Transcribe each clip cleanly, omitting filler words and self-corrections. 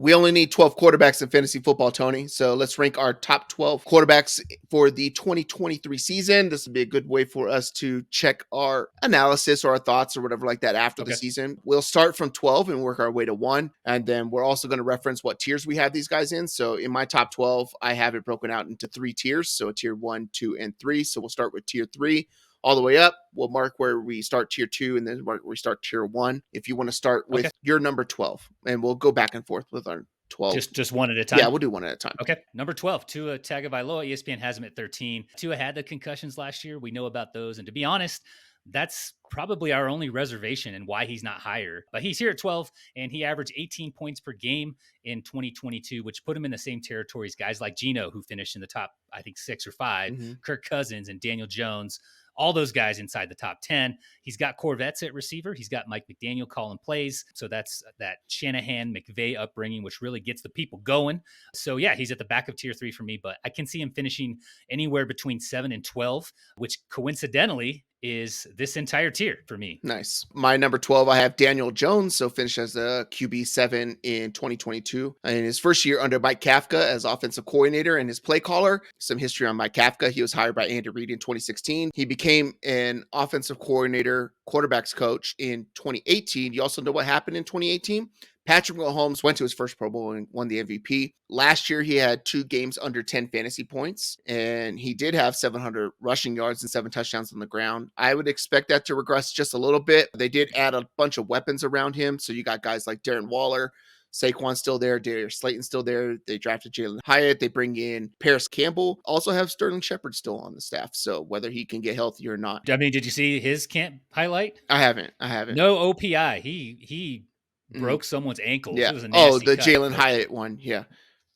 We only need 12 quarterbacks in fantasy football, Tony. So let's rank our top 12 quarterbacks for the 2023 season. This would be a good way for us to check our analysis or our thoughts or whatever like that after the season. We'll start from 12 and work our way to 1. And then we're also going to reference what tiers we have these guys in. So in my top 12, I have it broken out into 3 tiers. So tier 1, 2, and 3. So we'll start with tier 3. All the way up, we'll mark where we start tier 2 and then where we start tier 1. If you want to start with your number 12, and we'll go back and forth with our 12. Just one at a time? Yeah, we'll do one at a time. Okay. Number 12, Tua Tagovailoa. ESPN has him at 13. Tua had the concussions last year. We know about those. And to be honest, that's probably our only reservation and why he's not higher. But he's here at 12, and he averaged 18 points per game in 2022, which put him in the same territory as guys like Geno, who finished in the top, I think, 6 or 5, Kirk Cousins and Daniel Jones. All those guys inside the top 10. He's got Corvettes at receiver. He's got Mike McDaniel calling plays. So that's that Shanahan McVay upbringing, which really gets the people going. So yeah, he's at the back of tier 3 for me, but I can see him finishing anywhere between 7 and 12, which coincidentally is this entire tier for me. Nice. My number 12, I have Daniel Jones. So finished as a QB7 in 2022. In his first year under Mike Kafka as offensive coordinator and his play caller. Some history on Mike Kafka. He was hired by Andy Reid in 2016. He became an offensive coordinator, quarterbacks coach in 2018. You also know what happened in 2018? Patrick Mahomes went to his first Pro Bowl and won the MVP. Last year, he had 2 games under 10 fantasy points, and he did have 700 rushing yards and 7 touchdowns on the ground. I would expect that to regress just a little bit. They did add a bunch of weapons around him, so you got guys like Darren Waller, Saquon's still there, Darius Slayton's still there. They drafted Jalen Hyatt. They bring in Paris Campbell. Also have Sterling Shepard still on the staff, so whether he can get healthy or not. I mean, did you see his camp highlight? I haven't. No OPI. He broke someone's ankles. Yeah. It was a nasty the cut, Jalen Hyatt one. Yeah.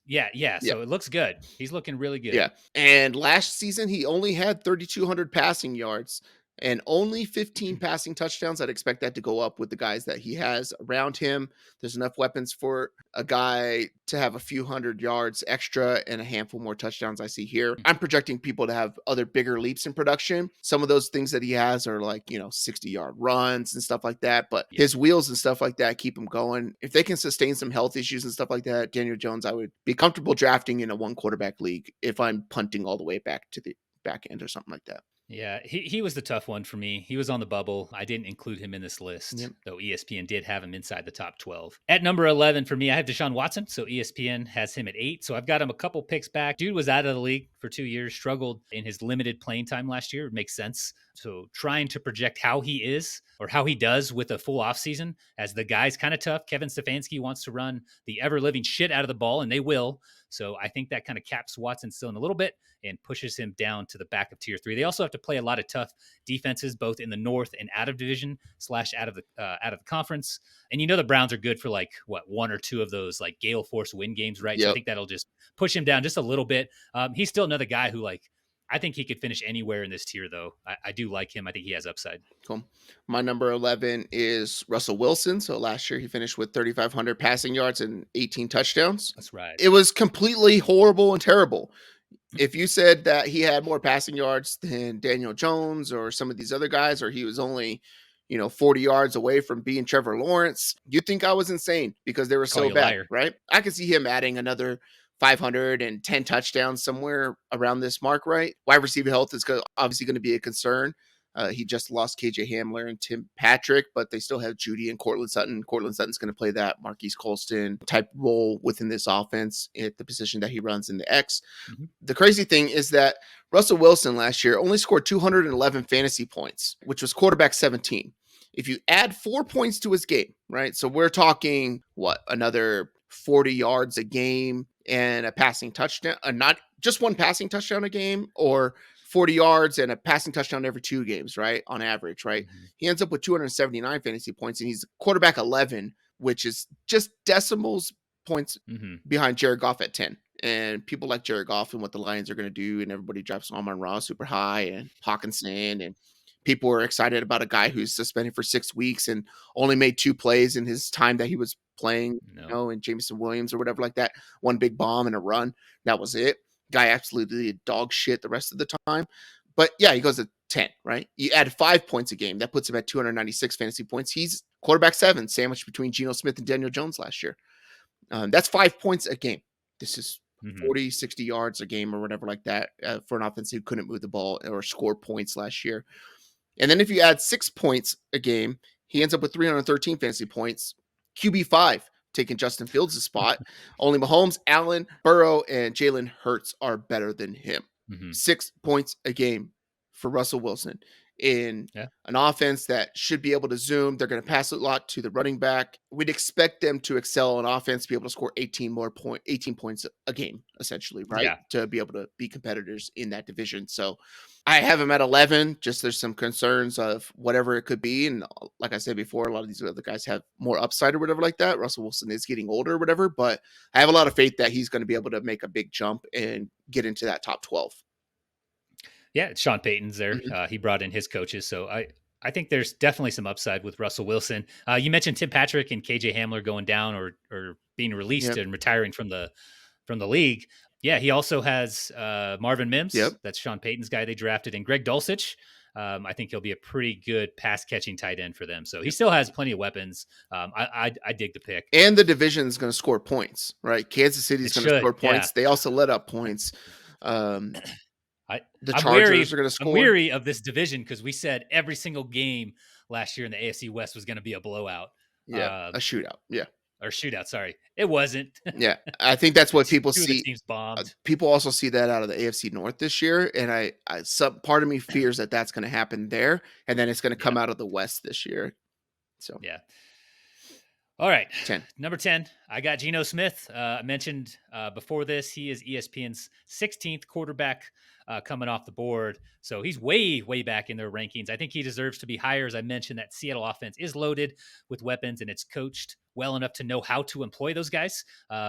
Yeah. So it looks good. He's looking really good. Yeah. And last season, he only had 3,200 passing yards and only 15 passing touchdowns. I'd expect that to go up with the guys that he has around him. There's enough weapons for a guy to have a few hundred yards extra and a handful more touchdowns I see here. I'm projecting people to have other bigger leaps in production. Some of those things that he has are like, 60-yard runs and stuff like that. But his wheels and stuff like that keep him going. If they can sustain some health issues and stuff like that, Daniel Jones, I would be comfortable drafting in a 1-quarterback league if I'm punting all the way back to the back end or something like that. Yeah, he was the tough one for me. He was on the bubble. I didn't include him in this list, though ESPN did have him inside the top 12. At number 11 for me, I have Deshaun Watson, so ESPN has him at 8. So I've got him a couple picks back. Dude was out of the league for 2 years, struggled in his limited playing time last year. It makes sense. So trying to project how he is or how he does with a full offseason, as the guy's kind of tough. Kevin Stefanski wants to run the ever-living shit out of the ball, and they will. So I think that kind of caps Watson still in a little bit and pushes him down to the back of tier 3. They also have to play a lot of tough defenses, both in the North and out of division / out of the conference. And the Browns are good for 1 or 2 of those like gale force win games, right? So I think that'll just push him down just a little bit. He's still another guy who I think he could finish anywhere in this tier, though. I do like him. I think he has upside. Cool. My number 11 is Russell Wilson. So last year he finished with 3,500 passing yards and 18 touchdowns. That's right. It was completely horrible and terrible. If you said that he had more passing yards than Daniel Jones or some of these other guys, or he was only 40 yards away from being Trevor Lawrence, you'd think I was insane because they were so bad, right? I could see him adding another 510 touchdowns somewhere around this mark, right? Wide receiver health is obviously going to be a concern. He just lost KJ Hamler and Tim Patrick, but they still have Judy and Cortland Sutton. Cortland Sutton's going to play that Marquise Colston type role within this offense at the position that he runs in the X. Mm-hmm. The crazy thing is that Russell Wilson last year only scored 211 fantasy points, which was quarterback 17. If you add 4 points to his game, right? So we're talking, another 40 yards a game and a passing touchdown, not just one passing touchdown a game, or 40 yards and a passing touchdown every 2 games, right? On average, right? Mm-hmm. He ends up with 279 fantasy points, and he's quarterback 11, which is just decimals points behind Jared Goff at 10. And people like Jared Goff and what the Lions are going to do, and everybody drops Amon-Ra super high and Hawkinson, and people are excited about a guy who's suspended for 6 weeks and only made 2 plays in his time that he was playing, and Jameson Williams or whatever like that. 1 big bomb and a run. That was it. Guy absolutely dog shit the rest of the time. But yeah, he goes to 10, right? You add 5 points a game. That puts him at 296 fantasy points. He's quarterback 7, sandwiched between Geno Smith and Daniel Jones last year. That's 5 points a game. This is Mhm. 40, 60 yards a game or whatever like that for an offense who couldn't move the ball or score points last year. And then if you add 6 points a game, he ends up with 313 fantasy points. QB5 taking Justin Fields' spot. Only Mahomes, Allen, Burrow, and Jalen Hurts are better than him. Mhm. 6 points a game for Russell Wilson in Yeah. an offense that should be able to zoom. They're going to pass a lot to the running back. We'd expect them to excel on offense, be able to score 18 points a game, essentially, right? Yeah. To be able to be competitors in that division. So I have him at 11. Just there's some concerns of whatever it could be. And like I said before, a lot of these other guys have more upside or whatever like that. Russell Wilson is getting older or whatever, but I have a lot of faith that he's going to be able to make a big jump and get into that top 12. Yeah, Sean Payton's there. Mhm. He brought in his coaches, so I think there's definitely some upside with Russell Wilson. You mentioned Tim Patrick and KJ Hamler going down or being released Yep. and retiring from the league. Yeah, he also has Marvin Yep. Mims. That's Sean Payton's guy they drafted, and Greg Dulcich. I think he'll be a pretty good pass catching tight end for them. So he Yep. still has plenty of weapons. I dig the pick. And the division is going to score points, right? Kansas City is It going to should, score yeah. points. They also let up points. Um, I the I'm weary. Chargers are going to I'm score. weary of this division because we said every single game last year in the AFC West was going to be a blowout. Yeah. A shootout. Yeah. Or shootout. Sorry, it wasn't. Yeah. I think that's what people Two of the see. teams bombed. People also see that out of the AFC North this year, and some part of me fears that that's going to happen there, and then it's going to come Yeah, out of the West this year. So yeah. All right, 10. number 10. I got Geno Smith. I mentioned before this, he is ESPN's 16th quarterback coming off the board. So he's way, way back in their rankings. I think he deserves to be higher. As I mentioned, that Seattle offense is loaded with weapons and it's coached well enough to know how to employ those guys.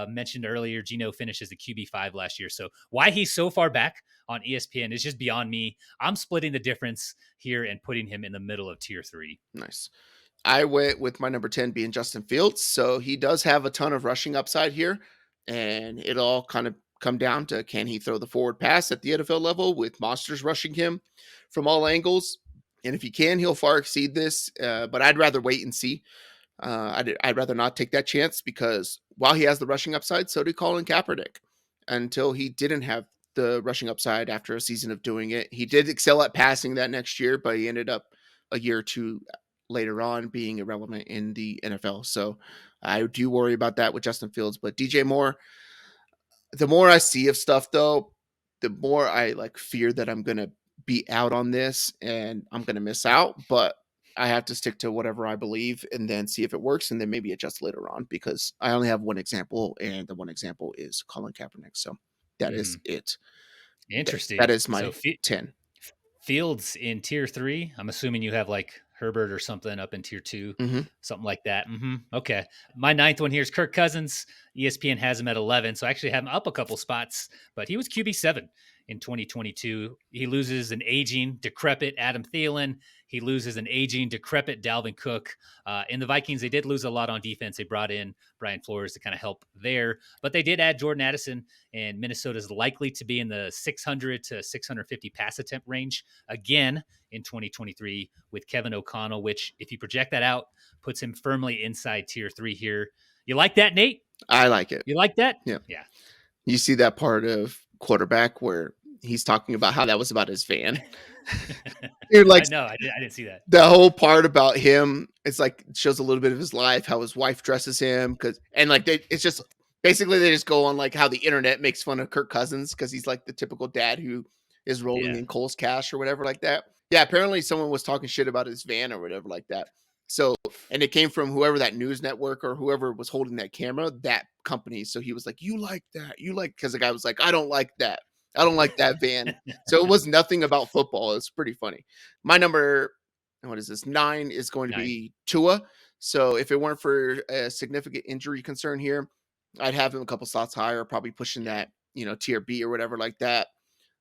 Mentioned earlier, Geno finishes the QB5 last year. So why he's so far back on ESPN is just beyond me. I'm splitting the difference here and putting him in the middle of tier 3. Nice. I went with my number 10 being Justin Fields. So he does have a ton of rushing upside here. And it all kind of come down to, can he throw the forward pass at the NFL level with monsters rushing him from all angles? And if he can, he'll far exceed this. But I'd rather wait and see. I'd rather not take that chance because while he has the rushing upside, so did Colin Kaepernick until he didn't have the rushing upside after a season of doing it. He did excel at passing that next year, but he ended up a year or two later on being irrelevant in the NFL. So I do worry about that with Justin Fields. But DJ Moore, the more I see of stuff though, the more I fear that I'm gonna be out on this and I'm gonna miss out. But I have to stick to whatever I believe and then see if it works and then maybe adjust later on because I only have one example and the one example is Colin Kaepernick. So that is Mm-hmm. it. That Interesting. is So my 10. Fields in tier 3. I'm assuming you have like Herbert or something up in tier 2, Mm-hmm. something like that. Okay. My ninth one here is Kirk Cousins. ESPN has him at 11. So I actually have him up a couple spots, but he was QB7 in 2022. He loses an aging, decrepit Adam Thielen. He loses an aging, decrepit Dalvin Cook. In the Vikings, they did lose a lot on defense. They brought in Brian Flores to kind of help there, but they did add Jordan Addison, and Minnesota is likely to be in the 600 to 650 pass attempt range again in 2023 with Kevin O'Connell, which, if you project that out, puts him firmly inside tier 3 here. You like that, Nate? I like it. You like that? Yeah. Yeah. You see that part of quarterback where he's talking about how that was about his van. You're like, I know. I didn't see that. the whole part about him, it's like shows a little bit of his life, how his wife dresses him, it's just basically they just go on like how the internet makes fun of Kirk Cousins because he's like the typical dad who is rolling Yeah. in Cole's cash or whatever like that. Yeah, apparently someone was talking shit about his van or whatever like that. So, and it came from whoever that news network or whoever was holding that camera, that company. So he was like, "You like that? You like?" Because the guy was like, "I don't like that. I don't like that van." So it was nothing about football. It's pretty funny. My number, what is this? 9 is going to 9. be Tua. So if it weren't for a significant injury concern here, I'd have him a couple slots higher, probably pushing that, tier B or whatever like that.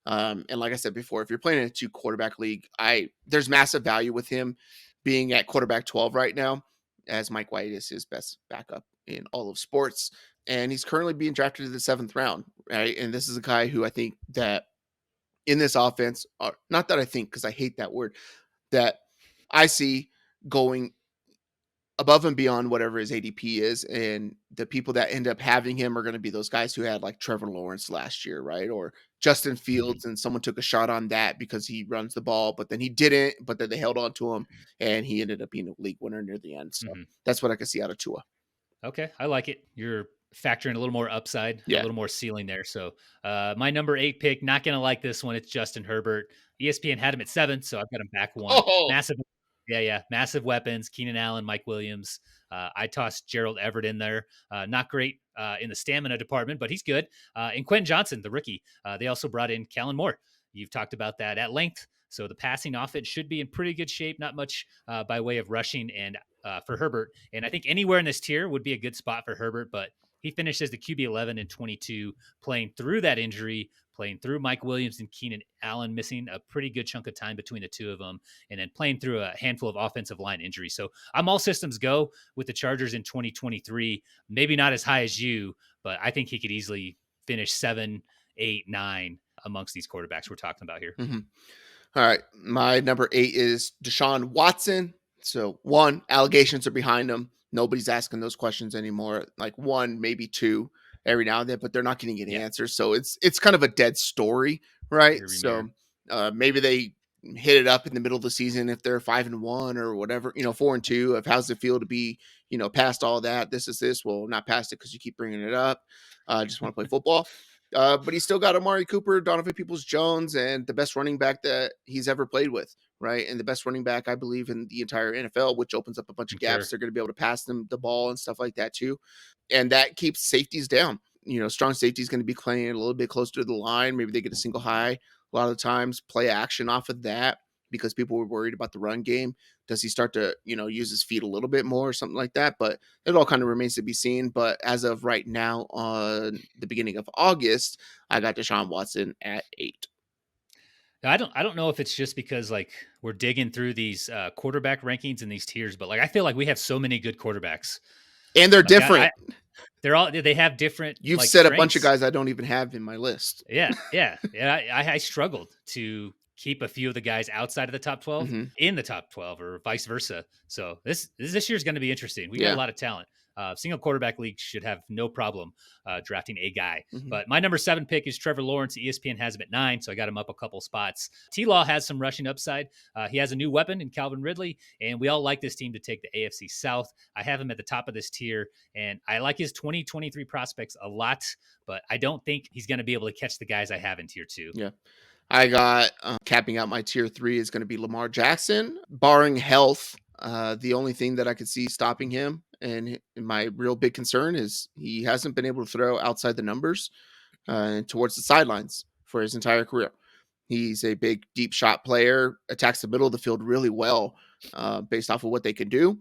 And like I said before, if you're playing in a 2 quarterback league, there's massive value with him being at quarterback 12 right now, as Mike White is his best backup in all of sports. And he's currently being drafted to the 7th round, right? And this is a guy who I think that in this offense, not that I think, because I hate that word, that I see going above and beyond whatever his ADP is. And the people that end up having him are going to be those guys who had like Trevor Lawrence last year, right? Or Justin Mhm. Fields, and someone took a shot on that because he runs the ball, but then he didn't, but then they held on to him and he ended up being a league winner near the end. So Mhm. that's what I could see out of Tua. Okay, I like it. You're factoring a little more upside, a Yeah. little more ceiling there. So, my number 8 pick, not gonna like this one. It's Justin Herbert. ESPN had him at 7, so I've got him back 1. Oh, Massive, yeah, massive weapons. Keenan Allen, Mike Williams. I tossed Gerald Everett in there. Not great in the stamina department, but he's good. And Quentin Johnson, the rookie. They also brought in Kellen Moore. You've talked about that at length. So the passing offense should be in pretty good shape. Not much by way of rushing and for Herbert. And I think anywhere in this tier would be a good spot for Herbert, but he finished as the QB 11 and 22, playing through that injury, playing through Mike Williams and Keenan Allen missing a pretty good chunk of time between the two of them, and then playing through a handful of offensive line injuries. So I'm all systems go with the Chargers in 2023. Maybe not as high as you, but I think he could easily finish 7, 8, 9 amongst these quarterbacks we're talking about here. mhm. All right. My number 8 is Deshaun Watson. So, one, allegations are behind him. Nobody's asking those questions anymore. Like one, maybe two every now and then, but they're not getting any Yeah, answers. So it's kind of a dead story, right? rearview mirror. So maybe they hit it up in the middle of the season if they're 5-1 or whatever, 4-2. Of how's it feel to be, past all that? This is this. Well, not past it because you keep bringing it up. I just want to play football. But he's still got Amari Cooper, Donovan Peoples-Jones, and the best running back that he's ever played with, right? And the best running back, I believe, in the entire NFL, which opens up a bunch I'm of gaps. sure. They're going to be able to pass them the ball and stuff like that too. And that keeps safeties down. Strong safety is going to be playing a little bit closer to the line. Maybe they get a single high. A lot of the times, play action off of that because people were worried about the run game. Does he start to, use his feet a little bit more or something like that? But it all kind of remains to be seen. But as of right now, on the beginning of August, I got Deshaun Watson at 8. I don't know if it's just because like we're digging through these quarterback rankings and these tiers, but like I feel like we have so many good quarterbacks. And they're Like different. they have different You've like said a bunch of strengths. guys I don't even have in my list. Yeah. I struggled to keep a few of the guys outside of the top 12 Hmm. in the top 12 or vice versa. So this year's going to be interesting. We got a Yeah. lot of talent. Single quarterback league should have no problem drafting a guy. Hmm. But my number 7 pick is Trevor Lawrence. ESPN has him at 9, so I got him up a couple spots. T-Law has some rushing upside. He has a new weapon in Calvin Ridley, and we all like this team to take the AFC South. I have him at the top of this tier, and I like his 2023 prospects a lot, but I don't think he's going to be able to catch the guys I have in tier 2. Yeah. I got capping out my tier 3 is going to be Lamar Jackson, barring health. The only thing that I could see stopping him, and my real big concern is he hasn't been able to throw outside the numbers towards the sidelines for his entire career. He's a big deep shot player, attacks the middle of the field really well based off of what they can do.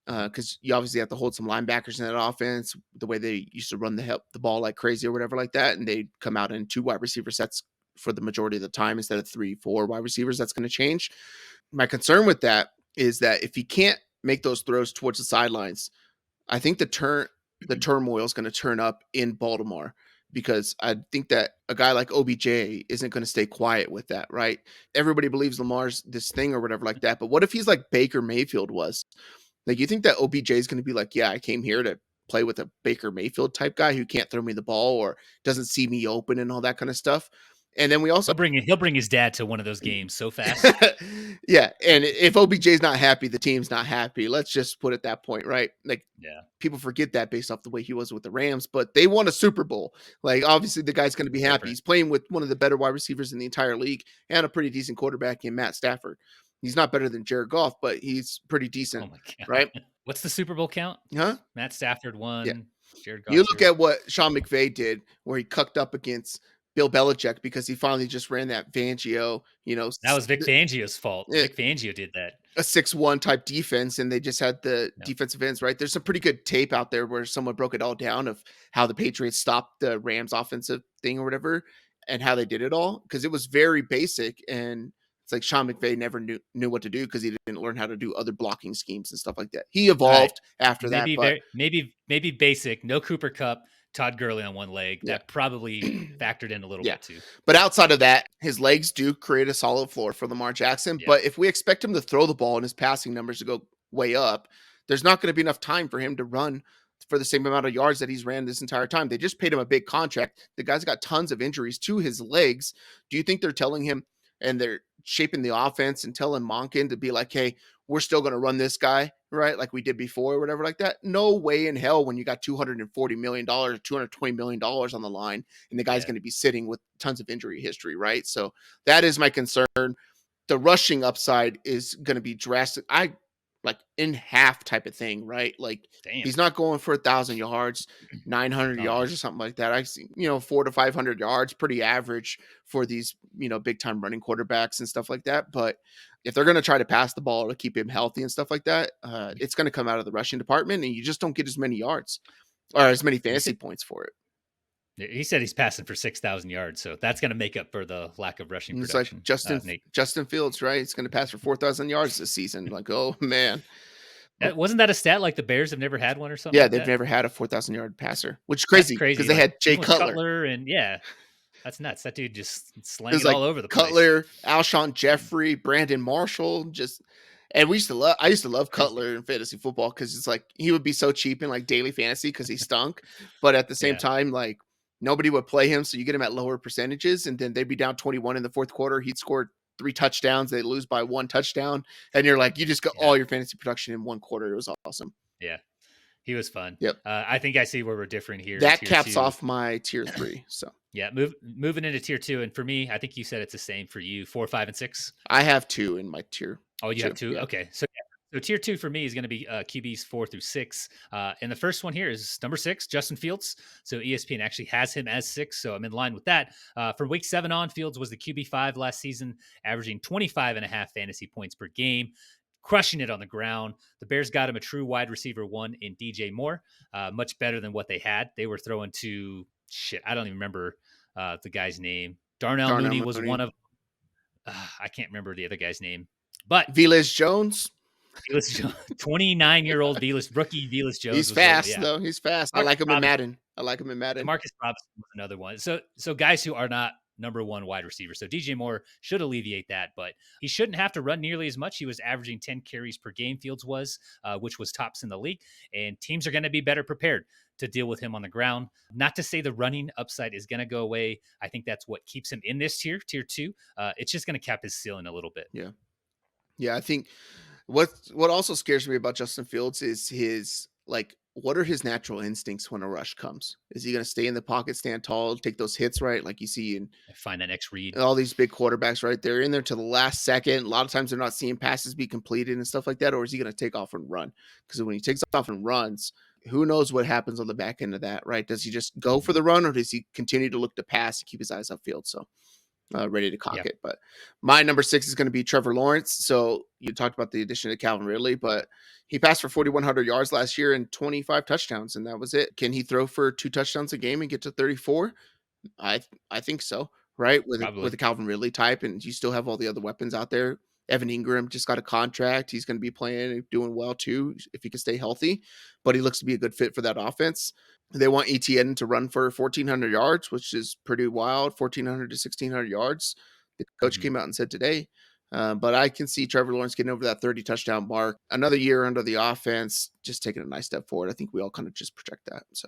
Because you obviously have to hold some linebackers in that offense, the way they used to run the ball like crazy or whatever like that, and they come out in 2 wide receiver sets for the majority of the time instead of 3, 4 wide receivers. That's going to change. My concern with that is that if he can't make those throws towards the sidelines, I think the turmoil is going to turn up in Baltimore, because I think that a guy like OBJ isn't going to stay quiet with that, right? Everybody believes Lamar's this thing or whatever like that, but what if he's like Baker Mayfield was? Like, you think that OBJ is going to be like, yeah, I came here to play with a Baker Mayfield type guy who can't throw me the ball or doesn't see me open and all that kind of stuff. And then we also He'll bring his dad to one of those games so fast. yeah, and if OBJ's not happy, the team's not happy. Let's just put it that point, right? Like, Yeah. people forget that based off the way he was with the Rams, but they won a Super Bowl. Like, obviously the guy's going to be happy. Different. He's playing with one of the better wide receivers in the entire league and a pretty decent quarterback in Matt Stafford. He's not better than Jared Goff, but he's pretty Oh decent, my god. right? What's the Super Bowl count? Huh? Matt Stafford Yeah. won. Jared You Goff look 0. at what Sean McVay did, where he cucked up against Bill Belichick because he finally just ran that Fangio, That was Vic Fangio's fault. eh, Vic Fangio did that. a 6-1 type defense, and they just had the No. defensive ends, right? There's some pretty good tape out there where someone broke it all down of how the Patriots stopped the Rams offensive thing or whatever, and how they did it all, because it was very basic. And it's like Sean McVay never knew what to do because he didn't learn how to do other blocking schemes and stuff like that. He All right. evolved after that, but Maybe basic. No Cooper Cup. Todd Gurley on one leg. yeah. That probably factored in a little Yeah. bit too. But outside of that, his legs do create a solid floor for Lamar Jackson. Yeah. But if we expect him to throw the ball and his passing numbers to go way up, there's not going to be enough time for him to run for the same amount of yards that he's ran this entire time. They just paid him a big contract. The guy's got tons of injuries to his legs. Do you think they're telling him and they're shaping the offense and telling Monken to be like, hey, we're still going to run this guy, right? Like we did before or whatever like that. No way in hell when you got $240 million, $220 million on the line and the guy's going to be sitting with tons of injury history, right? So that is my concern. The rushing upside is going to be drastic. I like in half type of thing, right? Like he's not going for 1,000 yards, 900 yards or something like that. I see, 400 to 500 yards, pretty average for these, big time running quarterbacks and stuff like that. But if they're going to try to pass the ball to keep him healthy and stuff like that, it's going to come out of the rushing department, and you just don't get as many yards or as many fantasy points for it. He said he's passing for 6,000 yards, so that's going to make up for the lack of rushing production. It's like Justin Fields, right? He's going to pass for 4,000 yards this season. Like, oh man, wasn't that a stat? Like the Bears have never had one or something. Yeah, like they've never had a 4,000 yard passer, which is crazy because they had Jay Cutler, and that's nuts. That dude just slanging all over the place. Cutler, Alshon Jeffrey, Brandon Marshall, and I used to love Cutler in fantasy football because it's like he would be so cheap in like daily fantasy because he stunk, but at the same time, like nobody would play him, so you get him at lower percentages, and then they'd be down 21 in the fourth quarter. He'd scored 3 touchdowns. They lose by 1 touchdown, and you're like, you just got all your fantasy production in 1 quarter. It was awesome. Yeah, he was fun. Yep. I think I see where we're different here. That caps off my tier 3. So yeah, moving into tier 2, and for me, I think you said it's the same for you. 4, 5, and 6. I have 2 in my tier. Oh, you have 2. Yeah. Okay, so tier 2 for me is going to be QBs 4 through 6. And the first one here is number 6, Justin Fields. So ESPN actually has him as 6. So I'm in line with that. From week 7 on, Fields was the QB5 last season, averaging 25.5 fantasy points per game, crushing it on the ground. The Bears got him a true wide receiver 1 in DJ Moore, much better than what they had. They were throwing to I don't even remember the guy's name. Darnell Mooney was one of I can't remember the other guy's name. But Velus Jones. 29-year-old rookie Velus Jones. He's fast, though. He's fast. I like him in Madden. Marcus Robinson was another one. So guys who are not number 1 wide receiver. So DJ Moore should alleviate that, but he shouldn't have to run nearly as much. He was averaging 10 carries per game, Fields was, which was tops in the league. And teams are going to be better prepared to deal with him on the ground. Not to say the running upside is going to go away. I think that's what keeps him in this tier 2. It's just going to cap his ceiling a little bit. Yeah. Yeah, I think what also scares me about Justin Fields is his, like, what are his natural instincts when a rush comes? Is he going to stay in the pocket, stand tall, take those hits, right? Like you see in find that next read. All these big quarterbacks, right? They're in there to the last second. A lot of times they're not seeing passes be completed and stuff like that. Or is he going to take off and run? Because when he takes off and runs, who knows what happens on the back end of that, right? Does he just go for the run, or does he continue to look to pass and keep his eyes upfield? So ready to cock it. But my number 6 is going to be Trevor Lawrence. So you talked about the addition of Calvin Ridley, but he passed for 4,100 yards last year and 25 touchdowns, and that was it. Can he throw for 2 touchdowns a game and get to 34? I think so, right? With a Calvin Ridley type, and you still have all the other weapons out there. Evan Ingram just got a contract. He's going to be playing and doing well too if he can stay healthy, but he looks to be a good fit for that offense. They want ETN to run for 1,400 yards, which is pretty wild, 1,400 to 1,600 yards. The coach came out and said today. But I can see Trevor Lawrence getting over that 30 touchdown mark. Another year under the offense, just taking a nice step forward. I think we all kind of just project that. So,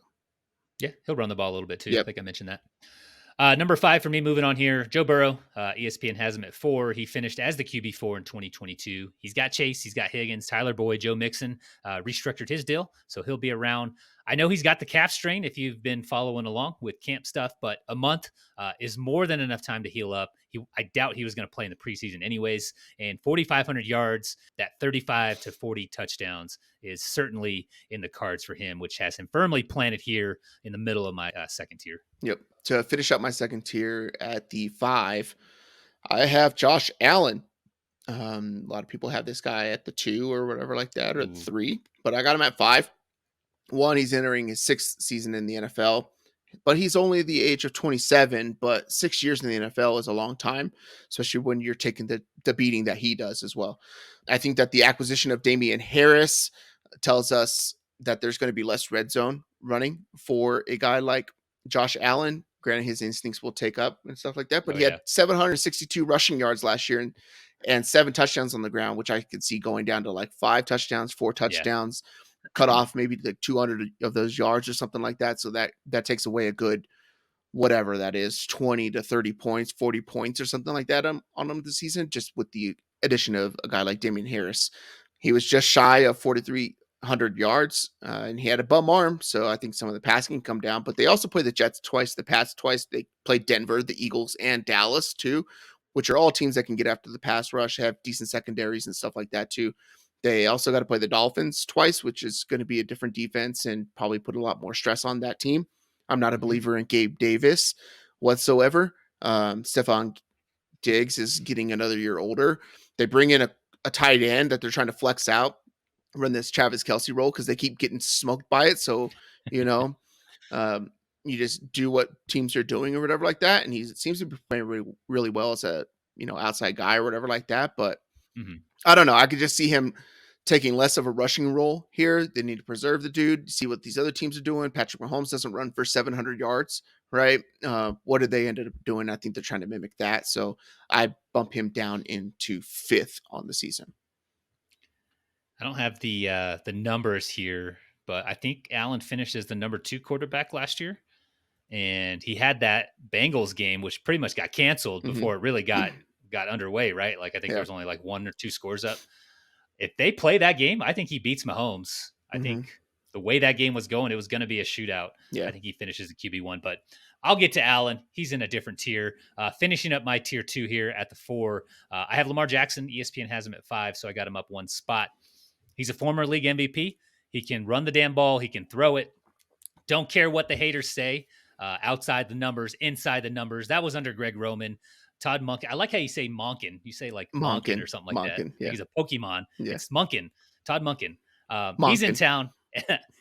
yeah, he'll run the ball a little bit too. I think I mentioned that. Number 5 for me, moving on here, Joe Burrow. ESPN has him at 4. He finished as the QB4 in 2022. He's got Chase, he's got Higgins, Tyler Boyd, Joe Mixon, restructured his deal, so he'll be around. I know he's got the calf strain if you've been following along with camp stuff, but a month is more than enough time to heal up. I doubt he was going to play in the preseason anyways, and 4,500 yards, that 35 to 40 touchdowns is certainly in the cards for him, which has him firmly planted here in the middle of my second tier. Yep. To finish up my second tier at the 5, I have Josh Allen. A lot of people have this guy at the 2 or whatever like that, or 3, but I got him at 5. 1, he's entering his 6th season in the NFL, but he's only the age of 27, but 6 years in the NFL is a long time, especially when you're taking the beating that he does as well. I think that the acquisition of Damian Harris tells us that there's going to be less red zone running for a guy like Josh Allen. Granted, his instincts will take up and stuff like that, but he had 762 rushing yards last year, and and 7 touchdowns on the ground, which I could see going down to like 5 touchdowns, 4 Yeah. touchdowns, cut off maybe like 200 of those yards or something like that. So that takes away a good whatever that is, 20 to 30 points, 40 points or something like that on him this season, just with the addition of a guy like Damian Harris. He was just shy of 4,300 yards, and he had a bum arm, so I think some of the passing can come down. But they also play the Jets twice, the Pats twice. They played Denver, the Eagles, and Dallas too, which are all teams that can get after the pass rush, have decent secondaries and stuff like that too. They also got to play the Dolphins twice, which is going to be a different defense and probably put a lot more stress on that team. I'm not a believer in Gabe Davis whatsoever. Stephon Diggs is getting another year older. They bring in a tight end that they're trying to flex out, run this Travis Kelce role because they keep getting smoked by it. So, you know, you just do what teams are doing or whatever like that. And he seems to be playing really, really well as a, outside guy or whatever like that. But I don't know. I could just see him taking less of a rushing role here. They need to preserve the dude, see what these other teams are doing. Patrick Mahomes doesn't run for 700 yards, right? What did they end up doing? I think they're trying to mimic that. So I bump him down into 5th on the season. I don't have the numbers here, but I think Allen finished as the number 2 quarterback last year. And he had that Bengals game, which pretty much got canceled before it really got underway, right? Like I think there was only like 1 or 2 scores up. If they play that game, I think he beats Mahomes. I think the way that game was going, it was going to be a shootout. Yeah. I think he finishes at QB1, but I'll get to Allen. He's in a different tier. Finishing up my tier 2 here at the 4. I have Lamar Jackson. ESPN has him at 5, so I got him up 1 spot. He's a former league MVP. He can run the damn ball. He can throw it. Don't care what the haters say. Outside the numbers, inside the numbers. That was under Greg Roman. Todd Monken. I like how you say Monken. You say like Monken or something like that. Yeah. He's a Pokemon. Yeah. It's Monken. Todd Monken. He's in town,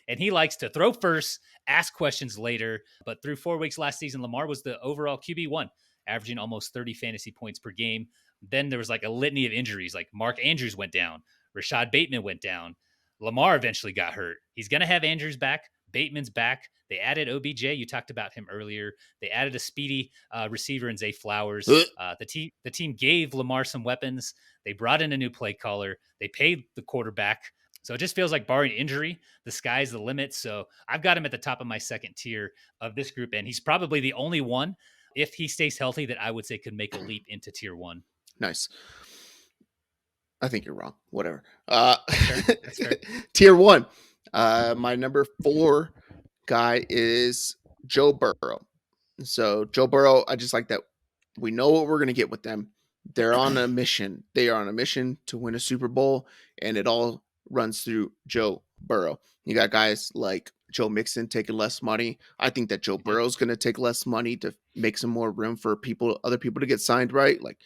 and he likes to throw first, ask questions later. But through 4 weeks last season, Lamar was the overall QB1, averaging almost 30 fantasy points per game. Then there was like a litany of injuries. Like Mark Andrews went down. Rashad Bateman went down. Lamar eventually got hurt. He's going to have Andrews back. Bateman's back. They added OBJ. You talked about him earlier. They added a speedy receiver in Zay Flowers. The team gave Lamar some weapons. They brought in a new play caller. They paid the quarterback. So it just feels like barring injury, the sky's the limit. So I've got him at the top of my 2nd tier of this group. And he's probably the only one, if he stays healthy, that I would say could make a leap into tier 1. Nice. I think you're wrong. Whatever. That's fair. Tier 1. My number 4 guy is Joe Burrow. So Joe Burrow, I just like that we know what we're going to get with them. They're on a mission. They are on a mission to win a Super Bowl, and it all runs through Joe Burrow. You got guys like Joe Mixon taking less money. I think that Joe Burrow is going to take less money to make some more room for other people to get signed, right? Like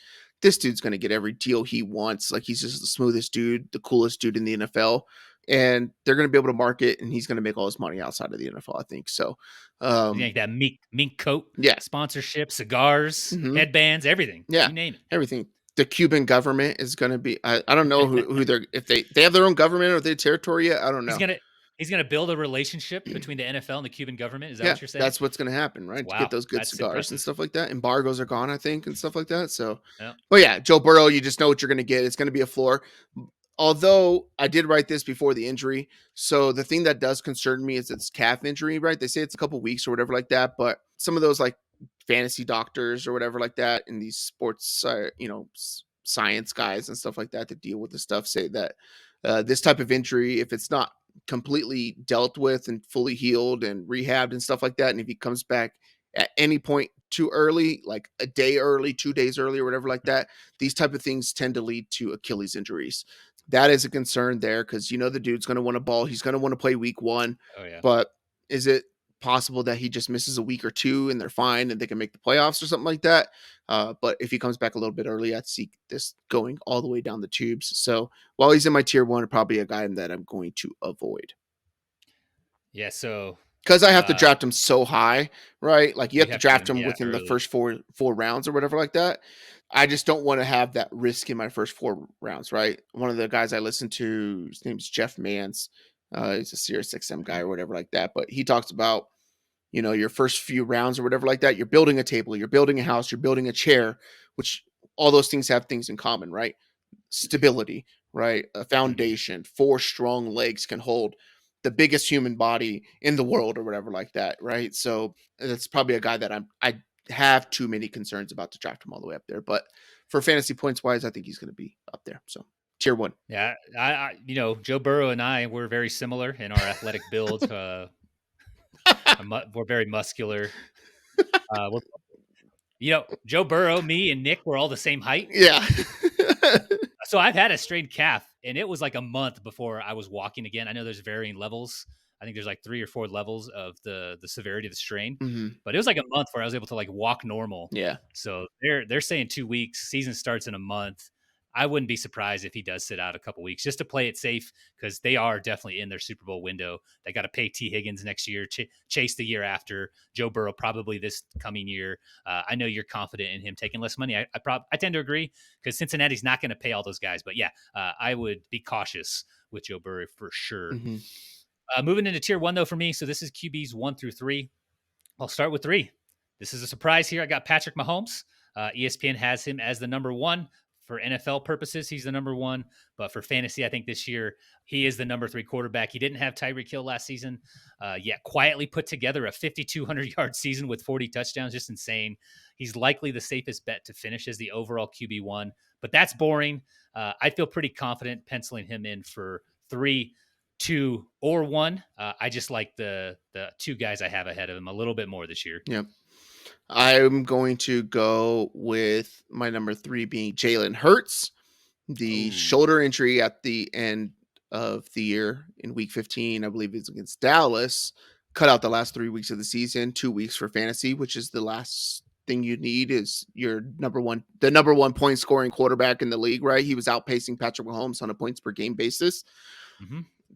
this dude's going to get every deal he wants. Like he's just the smoothest dude, the coolest dude in the NFL. And they're going to be able to market, and he's going to make all his money outside of the NFL, I think. So, like that mink coat, sponsorship, cigars, headbands, everything. You name it. Everything. The Cuban government is going to be, I don't know who they're, if they have their own government or their territory yet. I don't know. He's gonna build a relationship between the NFL and the Cuban government. Is that what you're saying? That's what's going to happen, right? Wow, to get those good cigars impressive. and stuff like that. Embargoes are gone, I think, and stuff like that. So, but yeah, Joe Burrow, you just know what you're going to get. It's going to be a floor. Although I did write this before the injury. So the thing that does concern me is it's calf injury, right? They say it's a couple weeks or whatever like that. But some of those like fantasy doctors or whatever like that in these sports, science guys and stuff like that deal with the stuff say that this type of injury, if it's not completely dealt with and fully healed and rehabbed and stuff like that, and if he comes back at any point too early, like a day early, 2 days early or whatever like that, these type of things tend to lead to Achilles injuries. That is a concern there because the dude's going to want to ball. He's going to want to play week 1. Oh, yeah. But is it possible that he just misses a week or 2 and they're fine and they can make the playoffs or something like that? But if he comes back a little bit early, I'd see this going all the way down the tubes. So while he's in my tier 1, probably a guy that I'm going to avoid. Yeah, so because I have to draft him so high, right? Like you have to draft him within early. the first four rounds or whatever like that. I just don't want to have that risk in my first 4 rounds, right? One of the guys I listen to, his name's Jeff Mans. He's a Sirius XM guy or whatever like that. But he talks about, your first few rounds or whatever like that. You're building a table, you're building a house, you're building a chair, which all those things have things in common, right? Stability, right? A foundation, 4 strong legs can hold the biggest human body in the world or whatever like that, right? So that's probably a guy that I have too many concerns about to draft him all the way up there. But for fantasy points wise, I think he's going to be up there. So tier 1. Yeah, Joe Burrow and I were very similar in our athletic build. We're very muscular. We're Joe Burrow, me, and Nick were all the same height. Yeah. So I've had a strained calf, and it was like a month before I was walking again. I know there's varying levels. I think there's like 3 or 4 levels of the severity of the strain, but it was like a month where I was able to like walk normal. Yeah. So they're saying 2 weeks. Season starts in a month. I wouldn't be surprised if he does sit out a couple weeks just to play it safe, because they are definitely in their Super Bowl window. They got to pay T. Higgins next year, Chase the year after, Joe Burrow probably this coming year. I know you're confident in him taking less money. I tend to agree, because Cincinnati's not going to pay all those guys. But yeah, I would be cautious with Joe Burrow for sure. Moving into tier 1 though for me. So this is QBs 1 through 3. I'll start with 3. This is a surprise here. I got Patrick Mahomes. ESPN has him as the number 1. For NFL purposes, he's the number 1. But for fantasy, I think this year he is the number 3 quarterback. He didn't have Tyreek Hill last season, yet quietly put together a 5,200-yard season with 40 touchdowns. Just insane. He's likely the safest bet to finish as the overall QB1. But that's boring. I feel pretty confident penciling him in for 3, 2, or 1. I just like the 2 guys I have ahead of him a little bit more this year. Yep. I'm going to go with my number 3 being Jalen Hurts. The shoulder injury at the end of the year in week 15, I believe it's against Dallas, cut out the last 3 weeks of the season, 2 weeks for fantasy, which is the last thing you need is your the number 1 point scoring quarterback in the league, right? He was outpacing Patrick Mahomes on a points per game basis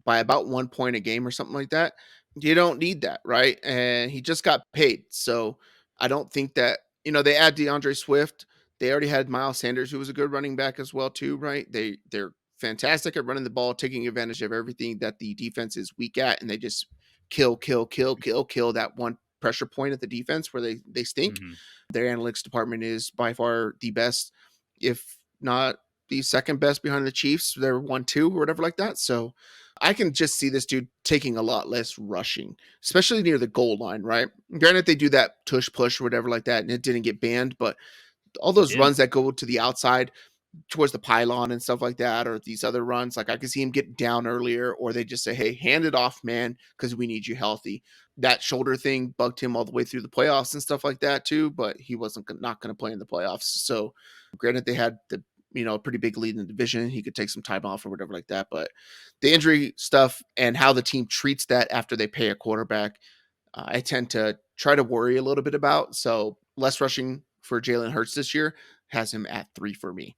by about 1 point a game or something like that. You don't need that, right? And he just got paid. So I don't think that, they add DeAndre Swift. They already had Miles Sanders, who was a good running back as well, too, right? They're fantastic at running the ball, taking advantage of everything that the defense is weak at, and they just kill that one pressure point at the defense where they stink. Their analytics department is by far the best, if not the second best behind the Chiefs. They're 1-2 or whatever like that. So I can just see this dude taking a lot less rushing, especially near the goal line, right? Granted, they do that tush push or whatever like that, and it didn't get banned, but all those runs that go to the outside towards the pylon and stuff like that, or these other runs, like I could see him get down earlier, or they just say, hey, hand it off, man, because we need you healthy. That shoulder thing bugged him all the way through the playoffs and stuff like that too, but he wasn't not going to play in the playoffs. So granted, they had the a pretty big lead in the division. He could take some time off or whatever like that. But the injury stuff and how the team treats that after they pay a quarterback, I tend to try to worry a little bit about. So less rushing for Jalen Hurts this year has him at 3 for me.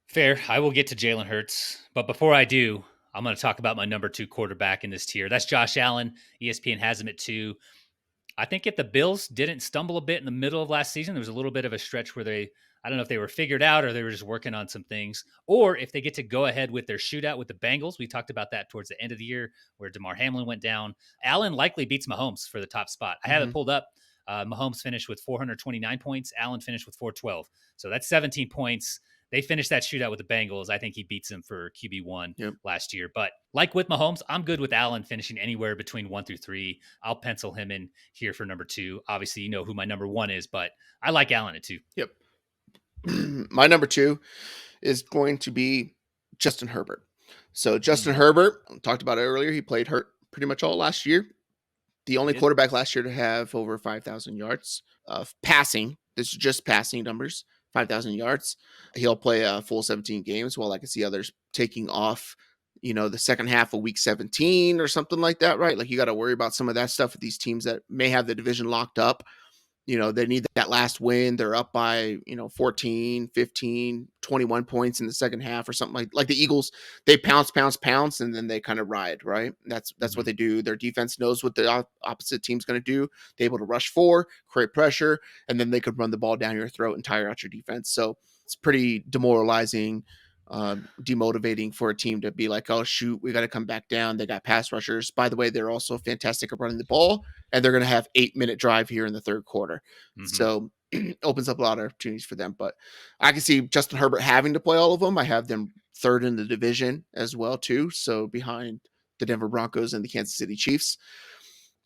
Fair. I will get to Jalen Hurts. But before I do, I'm going to talk about my number 2 quarterback in this tier. That's Josh Allen. ESPN has him at 2. I think if the Bills didn't stumble a bit in the middle of last season, there was a little bit of a stretch where I don't know if they were figured out or they were just working on some things, or if they get to go ahead with their shootout with the Bengals. We talked about that towards the end of the year where DeMar Hamlin went down. Allen likely beats Mahomes for the top spot. I have it pulled up. Mahomes finished with 429 points. Allen finished with 412. So that's 17 points. They finished that shootout with the Bengals. I think he beats them for QB1 last year. But like with Mahomes, I'm good with Allen finishing anywhere between 1 through 3. I'll pencil him in here for number 2. Obviously, you know who my number 1 is, but I like Allen at 2. Yep. My number 2 is going to be Justin Herbert. So Justin Herbert, talked about it earlier. He played hurt pretty much all last year. The only quarterback last year to have over 5,000 yards of passing. This is just passing numbers. 5,000 yards. He'll play a full 17 games, while I can see others taking off, the second half of week 17 or something like that, right? Like you got to worry about some of that stuff with these teams that may have the division locked up. They need that last win. They're up by, 14, 15, 21 points in the second half or something like the Eagles. They pounce, and then they kind of ride, right? That's what they do. Their defense knows what the opposite team's going to do. They're able to rush 4, create pressure, and then they could run the ball down your throat and tire out your defense. So it's pretty demoralizing, demotivating for a team to be like, oh shoot, we got to come back down. They got pass rushers. By the way, they're also fantastic at running the ball, and they're going to have 8-minute drive here in the third quarter. So opens up a lot of opportunities for them. But I can see Justin Herbert having to play all of them. I have them third in the division as well, too. So behind the Denver Broncos and the Kansas City Chiefs.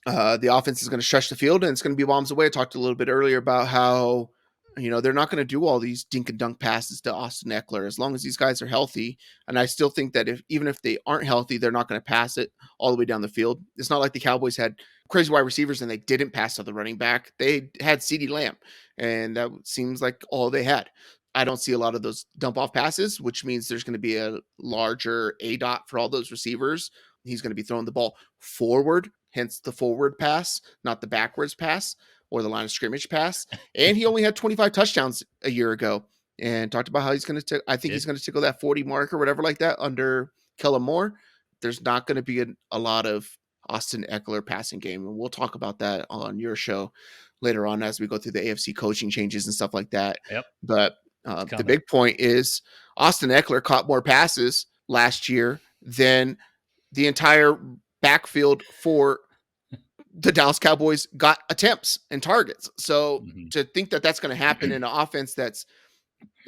The offense is going to stretch the field and it's going to be bombs away. I talked a little bit earlier about how, they're not going to do all these dink and dunk passes to Austin Eckler as long as these guys are healthy. And I still think that even if they aren't healthy, they're not going to pass it all the way down the field. It's not like the Cowboys had crazy wide receivers and they didn't pass to the running back. They had CeeDee Lamb, and that seems like all they had. I don't see a lot of those dump off passes, which means there's going to be a larger A dot for all those receivers. He's going to be throwing the ball forward, hence the forward pass, not the backwards pass or the line of scrimmage pass. And he only had 25 touchdowns a year ago, and talked about how he's going to, he's going to tickle that 40 mark or whatever like that under Kellen Moore. There's not going to be a lot of Austin Eckler passing game. And we'll talk about that on your show later on as we go through the AFC coaching changes and stuff like that. Yep. But the big point is Austin Eckler caught more passes last year than the entire backfield for the Dallas Cowboys got attempts and targets. So to think that that's going to happen in an offense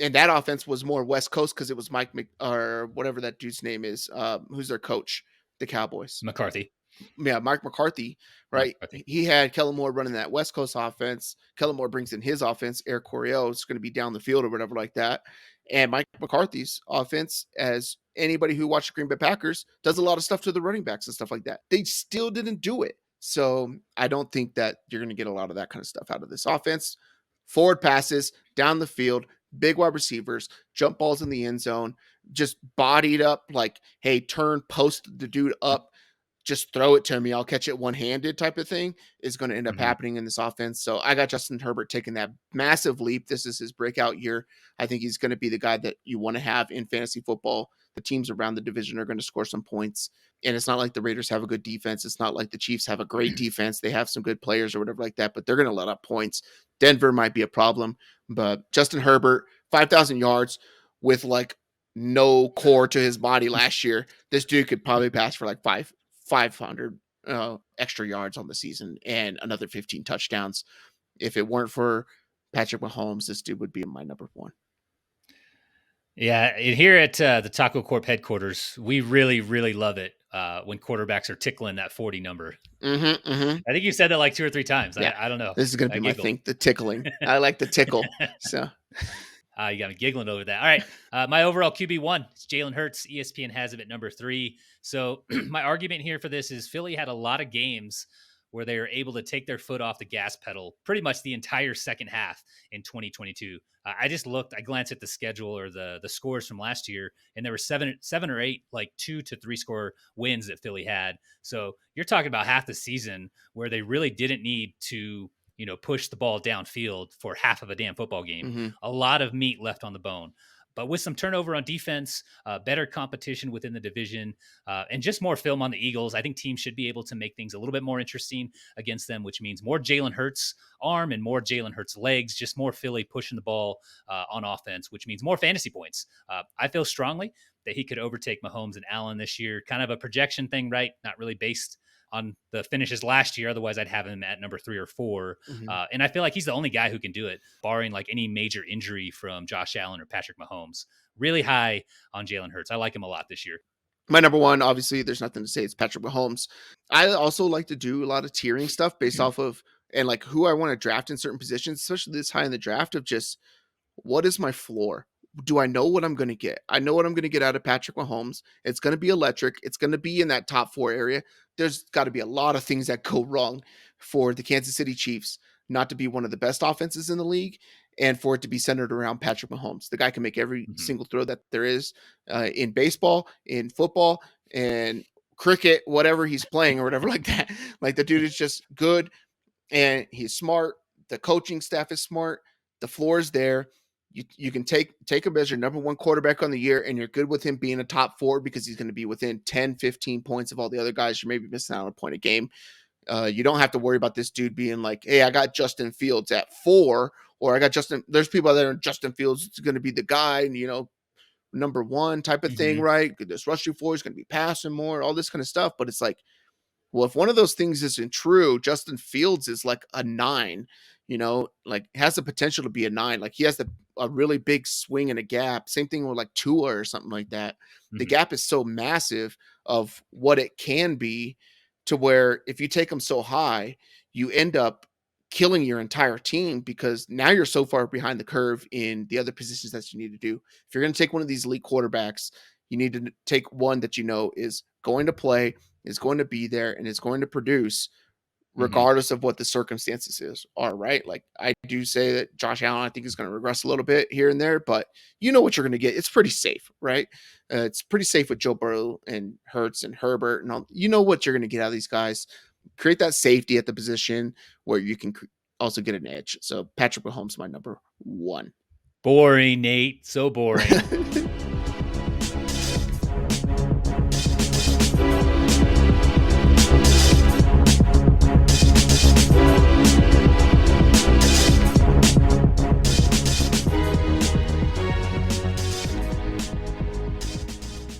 and that offense was more West Coast because it was Mike or whatever that dude's name is, who's their coach, the Cowboys. McCarthy. Yeah, Mike McCarthy, right? He had Kellen Moore running that West Coast offense. Kellen Moore brings in his offense. Eric Coryell is going to be down the field or whatever like that. And Mike McCarthy's offense, as anybody who watched the Green Bay Packers, does a lot of stuff to the running backs and stuff like that. They still didn't do it. So I don't think that you're going to get a lot of that kind of stuff out of this offense. Forward passes, down the field, big wide receivers, jump balls in the end zone, just bodied up like, hey, turn, post the dude up, just throw it to me, I'll catch it one-handed type of thing is going to end up happening in this offense. So I got Justin Herbert taking that massive leap. This is his breakout year. I think he's going to be the guy that you want to have in fantasy football. The teams around the division are going to score some points. And it's not like the Raiders have a good defense. It's not like the Chiefs have a great defense. They have some good players or whatever like that, but they're going to let up points. Denver might be a problem, but Justin Herbert, 5,000 yards with like no core to his body last year. This dude could probably pass for like 500 extra yards on the season and another 15 touchdowns. If it weren't for Patrick Mahomes, this dude would be my number one. Yeah, here at the Taco Corp headquarters, we really, really love it when quarterbacks are tickling that 40 number. I think you said that like 2 or 3 times. Yeah. I don't know. This is going to be my thing, the tickling. I like the tickle. So you got me giggling over that. All right. My overall QB1 is Jalen Hurts. ESPN has him at number 3. So my argument here for this is Philly had a lot of games where they were able to take their foot off the gas pedal pretty much the entire second half in 2022. I glanced at the schedule or the scores from last year, and there were seven or 8, like 2 to 3 score wins that Philly had. So you're talking about half the season where they really didn't need to, push the ball downfield for half of a damn football game. A lot of meat left on the bone. But with some turnover on defense, better competition within the division, and just more film on the Eagles, I think teams should be able to make things a little bit more interesting against them, which means more Jalen Hurts arm and more Jalen Hurts legs, just more Philly pushing the ball on offense, which means more fantasy points. I feel strongly that he could overtake Mahomes and Allen this year. Kind of a projection thing, right? Not really based on the finishes last year. Otherwise, I'd have him at number 3 or 4. And I feel like he's the only guy who can do it, barring like any major injury from Josh Allen or Patrick Mahomes. Really high on Jalen Hurts. I like him a lot this year. My number one, obviously, there's nothing to say. It's Patrick Mahomes. I also like to do a lot of tiering stuff based off of and like who I want to draft in certain positions, especially this high in the draft, of just what is my floor? Do I know what I'm going to get? I know what I'm going to get out of Patrick Mahomes. It's going to be electric. It's going to be in that top 4 area. There's got to be a lot of things that go wrong for the Kansas City Chiefs not to be one of the best offenses in the league and for it to be centered around Patrick Mahomes. The guy can make every single throw that there is in baseball, in football, and cricket, whatever he's playing or whatever like that. Like the dude is just good and he's smart. The coaching staff is smart. The floor is there. You can take him as your number 1 quarterback on the year, and you're good with him being a top 4 because he's going to be within 10, 15 points of all the other guys. You're maybe missing out on a point a game. You don't have to worry about this dude being like, hey, I got Justin Fields at 4, or I got there's people that are Justin Fields is going to be the guy, and number 1 type of thing, right? This rushing floor is going to be passing more, all this kind of stuff. But it's like, Well, if one of those things isn't true, Justin Fields is like a 9, like has the potential to be a 9. Like he has a really big swing and a gap. Same thing with like Tua or something like that. The Mhm. gap is so massive of what it can be to where if you take them so high, you end up killing your entire team because now you're so far behind the curve in the other positions that you need to do. If you're going to take one of these elite quarterbacks, you need to take one that is going to play, is going to be there, and is going to produce Mhm. regardless of what the circumstances are, right? Like I do say that Josh Allen, I think, is going to regress a little bit here and there, but you know what you're going to get. It's pretty safe, right? It's pretty safe with Joe Burrow and Hurts and Herbert and all. You know what you're going to get out of these guys. Create that safety at the position where you can also get an edge. So Patrick Mahomes, my number 1. Boring, Nate. So boring.